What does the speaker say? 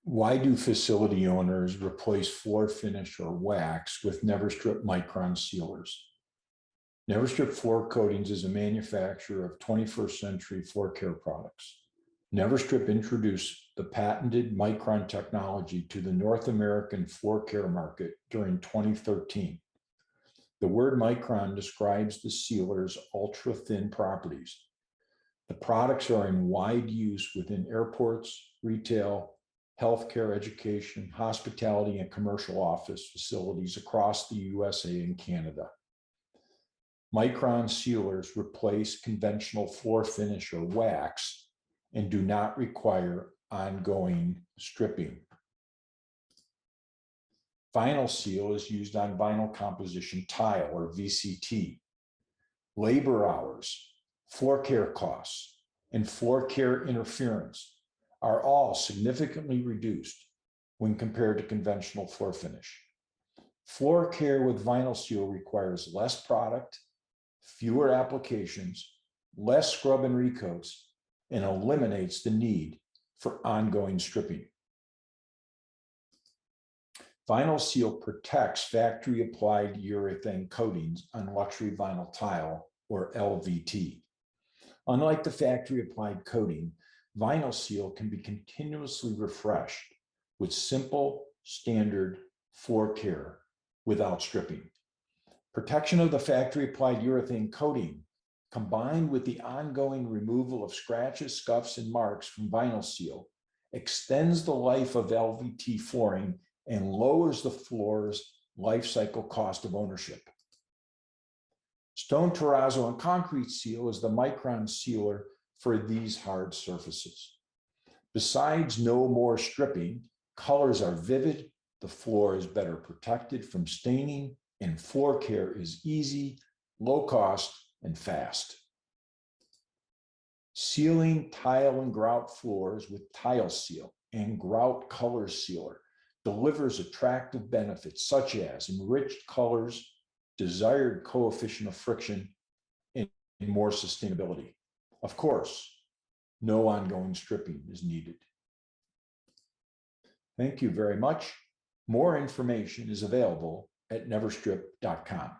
Why do facility owners replace floor finish or wax with Neverstrip Micron Sealers? Neverstrip Floor Coatings is a manufacturer of 21st century floor care products. Neverstrip introduced the patented Micron technology to the North American floor care market during 2013. The word Micron describes the sealer's ultra-thin properties. The products are in wide use within airports, retail, healthcare, education, hospitality, and commercial office facilities across the USA and Canada. Micron sealers replace conventional floor finish or wax and do not require ongoing stripping. Vinyl seal is used on vinyl composition tile or VCT. Labor hours, floor care costs, and floor care interference are all significantly reduced when compared to conventional floor finish. Floor care with vinyl seal requires less product, fewer applications, less scrub and recoats, and eliminates the need for ongoing stripping. Vinyl seal protects factory-applied urethane coatings on luxury vinyl tile, or LVT. Unlike the factory-applied coating, vinyl seal can be continuously refreshed with simple, standard floor care without stripping. Protection of the factory-applied urethane coating, combined with the ongoing removal of scratches, scuffs, and marks from vinyl seal, extends the life of LVT flooring and lowers the floor's life cycle cost of ownership. Stone terrazzo and concrete seal is the Micron sealer for these hard surfaces. Besides no more stripping, colors are vivid, the floor is better protected from staining, and floor care is easy, low cost, and fast. Sealing tile and grout floors with tile seal and grout color sealer delivers attractive benefits such as enriched colors, desired coefficient of friction, and more sustainability. Of course, no ongoing stripping is needed. Thank you very much. More information is available at neverstrip.com.